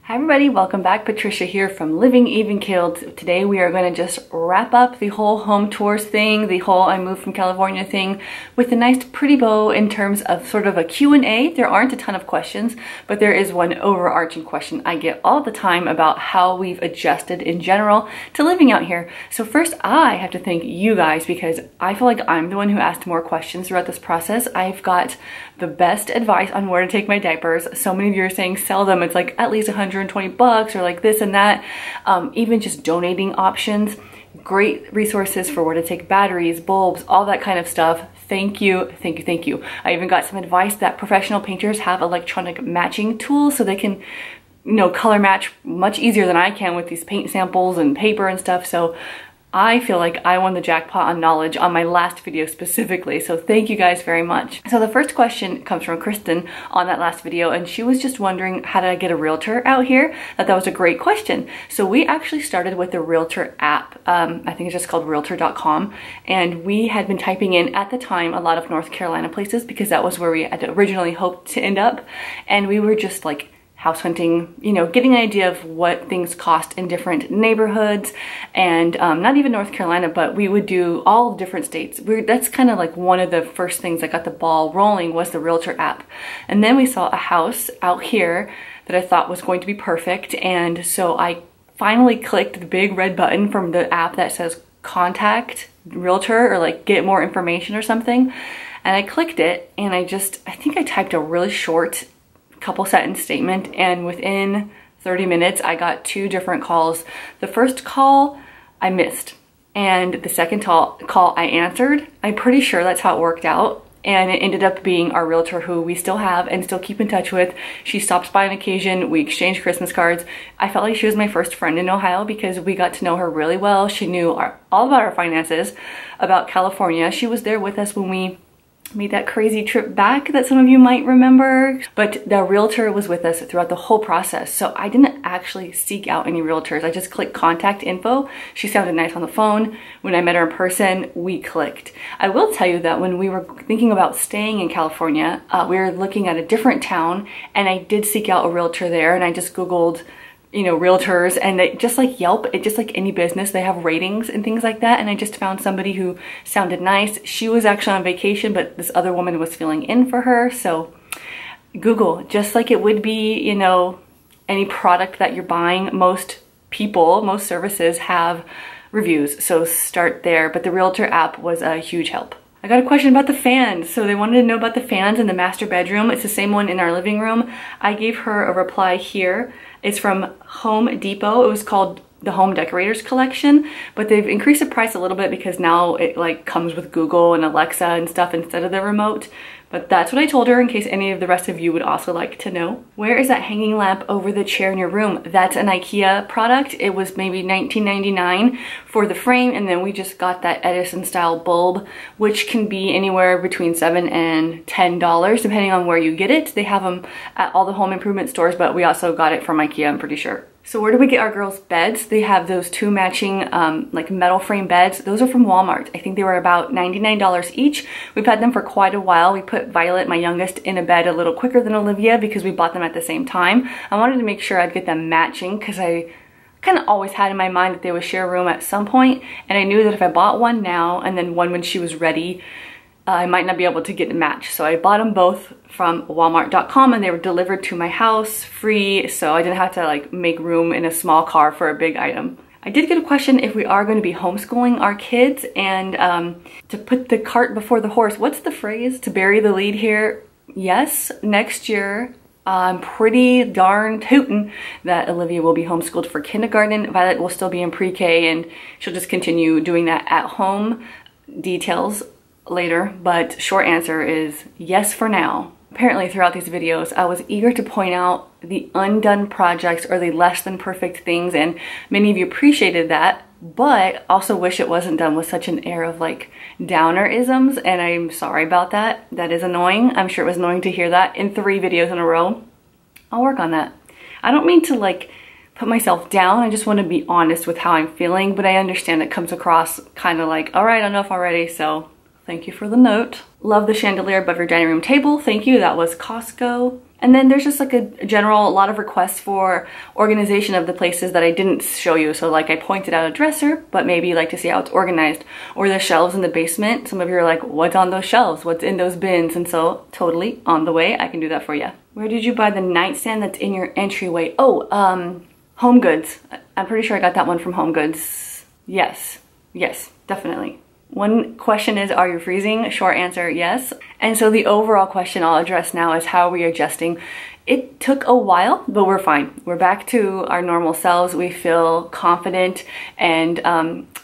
Hi everybody, welcome back. Patricia here from Living Even Keeled. Today we are going to just wrap up the whole home tours thing, the whole I moved from California thing with a nice pretty bow in terms of sort of a Q&A. There aren't a ton of questions, but there is one overarching question I get all the time about how we've adjusted in general to living out here. So first I have to thank you guys because I feel like I'm the one who asked more questions throughout this process. I've got the best advice on where to take my diapers. So many of you are saying sell them. It's like at least 120 bucks or like this and that. Even just donating options, great resources for where to take batteries, bulbs, all that kind of stuff. Thank you, thank you, thank you. I even got some advice that professional painters have electronic matching tools so they can, you know, color match much easier than I can with these paint samples and paper and stuff. So I feel like I won the jackpot on knowledge on my last video specifically, so thank you guys very much. So the first question comes from Kristen on that last video, and she was just wondering, how did I get a realtor out here? That was a great question. So we actually started with the Realtor app. I think it's just called realtor.com, and we had been typing in at the time a lot of North Carolina places because that was where we had originally hoped to end up, and we were just like house hunting, you know, getting an idea of what things cost in different neighborhoods, and not even North Carolina, but we would do all different states. That's kind of like one of the first things that got the ball rolling was the Realtor app. And then we saw a house out here that I thought was going to be perfect, and so I finally clicked the big red button from the app that says contact realtor or like get more information or something, and I clicked it, and I think I typed a really short couple sentence statement, and within 30 minutes I got 2 different calls. The first call I missed, and the second call I answered. I'm pretty sure that's how it worked out, and it ended up being our realtor, who we still have and still keep in touch with. She stops by on occasion. We exchange Christmas cards. I felt like she was my first friend in Ohio because we got to know her really well. She knew all about our finances, about California. She was there with us when we made that crazy trip back that some of you might remember, but the realtor was with us throughout the whole process. So I didn't actually seek out any realtors. I just clicked contact info. She sounded nice on the phone. When I met her in person, we clicked. I will tell you that when we were thinking about staying in California, we were looking at a different town, and I did seek out a realtor there, and I just Googled, you know, realtors, and they just like Yelp, it just like any business, they have ratings and things like that, and I just found somebody who sounded nice. She was actually on vacation, but this other woman was filling in for her. So Google, just like it would be, you know, any product that you're buying, most people, most services have reviews, so start there. But the Realtor app was a huge help. I got a question about the fans. So they wanted to know about the fans in the master bedroom. It's the same one in our living room. I gave her a reply here. It's from Home Depot. It was called the Home Decorators Collection, but they've increased the price a little bit because now it like comes with Google and Alexa and stuff instead of the remote. But that's what I told her in case any of the rest of you would also like to know. Where is that hanging lamp over the chair in your room? That's an IKEA product. It was maybe $19.99 for the frame, and then we just got that Edison style bulb, which can be anywhere between $7 and $10 depending on where you get it. They have them at all the home improvement stores, but we also got it from IKEA, I'm pretty sure. So where do we get our girls' beds? They have those 2 matching like metal frame beds. Those are from Walmart. I think they were about $99 each. We've had them for quite a while. We put Violet, my youngest, in a bed a little quicker than Olivia because we bought them at the same time. I wanted to make sure I'd get them matching because I kind of always had in my mind that they would share a room at some point, and I knew that if I bought one now and then one when she was ready, I might not be able to get a match. So I bought them both from walmart.com, and they were delivered to my house free, so I didn't have to like make room in a small car for a big item. I did get a question if we are going to be homeschooling our kids, and to put the cart before the horse. What's the phrase? To bury the lead here. Yes, next year I'm pretty darn tootin' that Olivia will be homeschooled for kindergarten. Violet will still be in pre-K, and she'll just continue doing that at home. Details later, but short answer is yes for now. Apparently throughout these videos I was eager to point out the undone projects or the less than perfect things, and many of you appreciated that, but also wish it wasn't done with such an air of like downer-isms, and I'm sorry about that. That is annoying. I'm sure it was annoying to hear that in 3 videos in a row. I'll work on that. I don't mean to like put myself down. I just want to be honest with how I'm feeling, but I understand it comes across kind of like, all right, enough already, so thank you for the note. Love the chandelier above your dining room table. Thank you, that was Costco. And then there's just like a lot of requests for organization of the places that I didn't show you. So like I pointed out a dresser, but maybe you like to see how it's organized, or the shelves in the basement. Some of you are like, what's on those shelves? What's in those bins? And so totally on the way, I can do that for you. Where did you buy the nightstand that's in your entryway? Oh, Home Goods. I'm pretty sure I got that one from Home Goods. Yes, definitely. One question is, are you freezing? Short answer, yes. And so the overall question I'll address now is, how are we adjusting? It took a while, but we're fine. We're back to our normal selves. We feel confident, and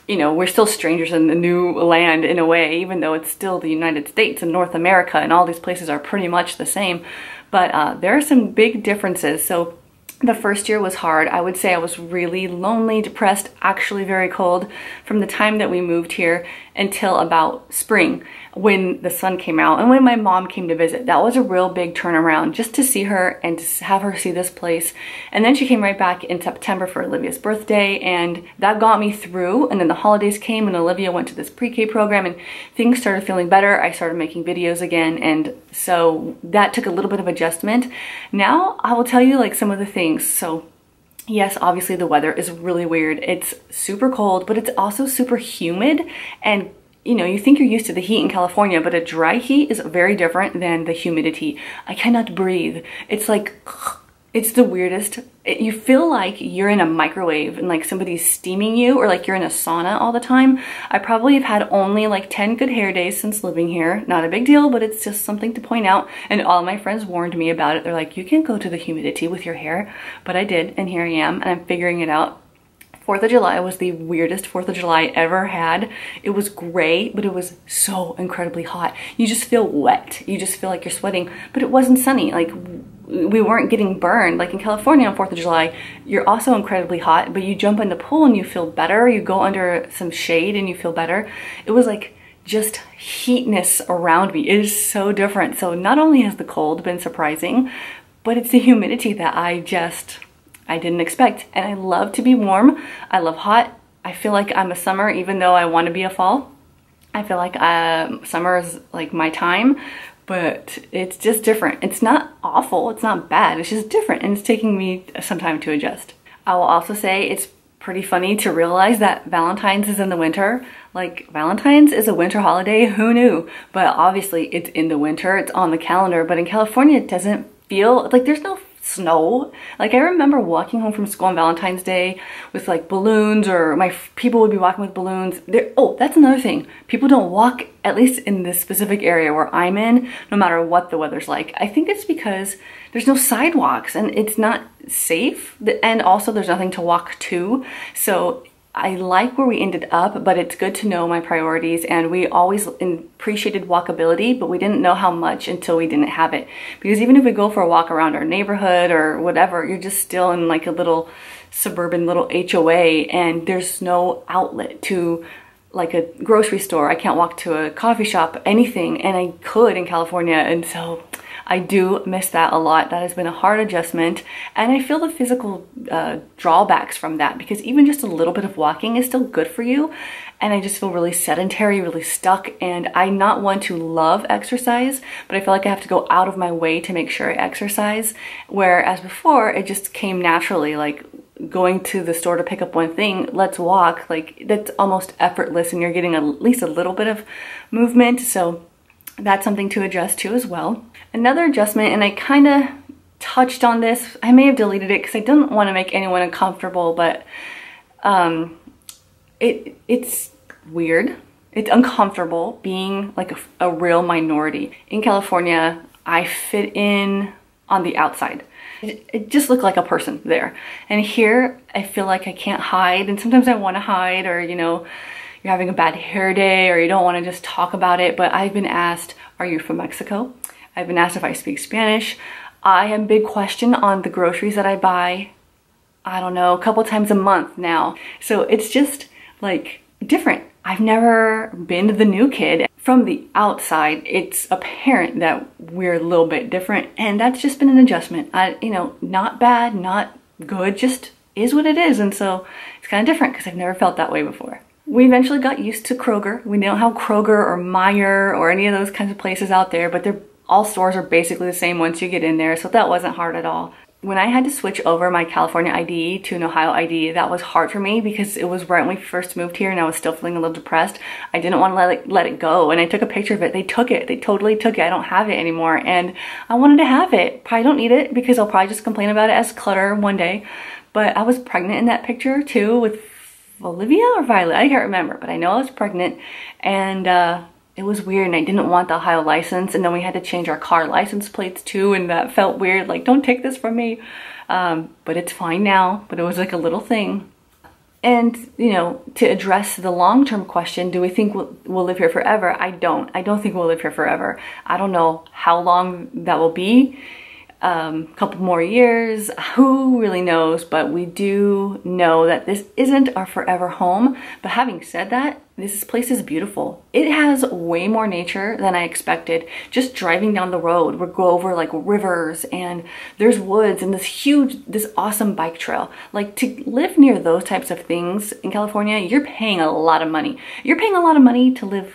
you know, we're still strangers in the new land in a way, even though it's still the United States and North America, and all these places are pretty much the same. But there are some big differences. So the first year was hard. I would say I was really lonely, depressed, actually very cold from the time that we moved here until about spring, when the sun came out and when my mom came to visit. That was a real big turnaround, just to see her and to have her see this place. And then she came right back in September for Olivia's birthday, and that got me through. And then the holidays came and Olivia went to this pre-K program and things started feeling better. I started making videos again, and so that took a little bit of adjustment. Now I will tell you like some of the things. So yes, obviously the weather is really weird. It's super cold, but it's also super humid. And you know, you think you're used to the heat in California, but a dry heat is very different than the humidity. I cannot breathe. It's like, it's the weirdest. You feel like you're in a microwave and like somebody's steaming you, or like you're in a sauna all the time. I probably have had only like 10 good hair days since living here. Not a big deal, but it's just something to point out. And all my friends warned me about it. They're like, you can't go to the humidity with your hair. But I did, and here I am, and I'm figuring it out. 4th of July was the weirdest 4th of July I ever had. It was gray, but it was so incredibly hot. You just feel wet. You just feel like you're sweating, but it wasn't sunny. Like, we weren't getting burned. Like in California on 4th of July, you're also incredibly hot, but you jump in the pool and you feel better. You go under some shade and you feel better. It was like just heatness around me. It is so different. So not only has the cold been surprising, but it's the humidity that I didn't expect. And I love to be warm. I love hot. I feel like I'm a summer, even though I want to be a fall. I feel like summer is like my time, but it's just different. It's not awful. It's not bad. It's just different, and it's taking me some time to adjust. I will also say it's pretty funny to realize that Valentine's is in the winter. Like, Valentine's is a winter holiday. Who knew? But obviously it's in the winter. It's on the calendar. But in California, it doesn't feel like there's no snow. Like, I remember walking home from school on Valentine's Day with like balloons, or people would be walking with balloons. Oh, that's another thing. People don't walk, at least in this specific area where I'm in, no matter what the weather's like. I think it's because there's no sidewalks and it's not safe, and also there's nothing to walk to. So I like where we ended up, but it's good to know my priorities, and we always appreciated walkability, but we didn't know how much until we didn't have it. Because even if we go for a walk around our neighborhood or whatever, you're just still in like a little suburban little HOA, and there's no outlet to like a grocery store. I can't walk to a coffee shop, anything, and I could in California, and so I do miss that a lot. That has been a hard adjustment, and I feel the physical drawbacks from that, because even just a little bit of walking is still good for you, and I just feel really sedentary, really stuck. And I'm not one to love exercise, but I feel like I have to go out of my way to make sure I exercise, whereas before it just came naturally, like going to the store to pick up one thing, let's walk, like that's almost effortless, and you're getting at least a little bit of movement. So that's something to adjust to as well. Another adjustment, and I kind of touched on this, I may have deleted it because I didn't want to make anyone uncomfortable, but it's weird. It's uncomfortable being like a real minority. In California, I fit in on the outside. It just looked like a person there. And here, I feel like I can't hide, and sometimes I want to hide, or you know, you're having a bad hair day, or you don't want to just talk about it. But I've been asked, are you from Mexico? I've been asked if I speak Spanish. I am big question on the groceries that I buy, I don't know, a couple times a month now. So it's just like different. I've never been the new kid. From the outside, it's apparent that we're a little bit different, and that's just been an adjustment. You know, not bad, not good, just is what it is. And so it's kind of different because I've never felt that way before. We eventually got used to Kroger. We know how Kroger or Meijer or any of those kinds of places out there, but they're All stores are basically the same once you get in there, so that wasn't hard at all. When I had to switch over my California ID to an Ohio ID, that was hard for me because it was right when we first moved here and I was still feeling a little depressed. I didn't want to let it go, and I took a picture of it. They took it. They totally took it. I don't have it anymore, and I wanted to have it. Probably don't need it because I'll probably just complain about it as clutter one day. But I was pregnant in that picture too with Olivia or Violet. I can't remember, but I know I was pregnant, and it was weird, and I didn't want the Ohio license, and then we had to change our car license plates too, and that felt weird, like, don't take this from me. But it's fine now, but it was like a little thing. And, you know, to address the long-term question, do we think we'll live here forever? I don't think we'll live here forever. I don't know how long that will be. Couple more years, who really knows, but we do know that this isn't our forever home. But having said that, this place is beautiful. It has way more nature than I expected. Just driving down the road, we'll go over like rivers, and there's woods and this awesome bike trail. Like, to live near those types of things in California, you're paying a lot of money. You're paying a lot of money to live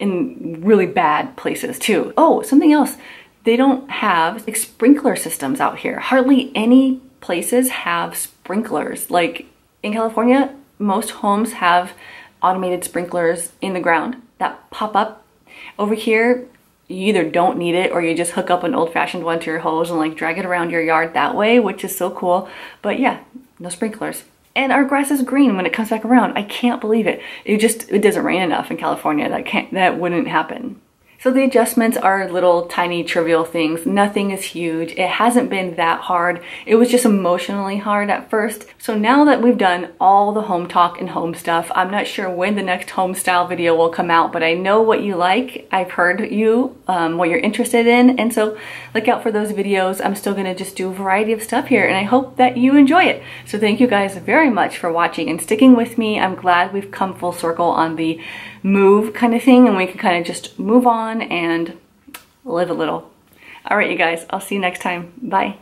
in really bad places too. Oh, something else. They don't have sprinkler systems out here. Hardly any places have sprinklers. Like in California, most homes have automated sprinklers in the ground that pop up. Over here, you either don't need it or you just hook up an old-fashioned one to your hose and like drag it around your yard that way, which is so cool. But yeah, no sprinklers. And our grass is green when it comes back around. I can't believe it. It doesn't rain enough in California. That wouldn't happen. So the adjustments are little tiny trivial things. Nothing is huge. It hasn't been that hard. It was just emotionally hard at first. So now that we've done all the home talk and home stuff, I'm not sure when the next home style video will come out, but I know what you like. I've heard you, what you're interested in. And so look out for those videos. I'm still gonna just do a variety of stuff here, and I hope that you enjoy it. So thank you guys very much for watching and sticking with me. I'm glad we've come full circle on the move kind of thing, and we can kind of just move on and live a little. All right, you guys, I'll see you next time. Bye.